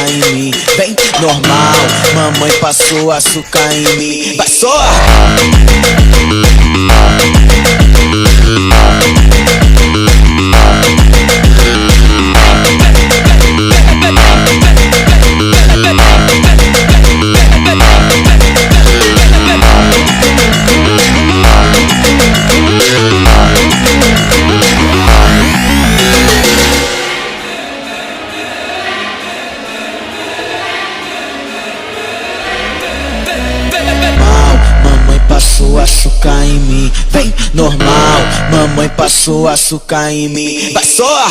em mim. Vem, normal, mamãe passou açúcar em mim. Vai só! Passou açúcar em mim, vem normal, mamãe passou açúcar em mim. Vai só!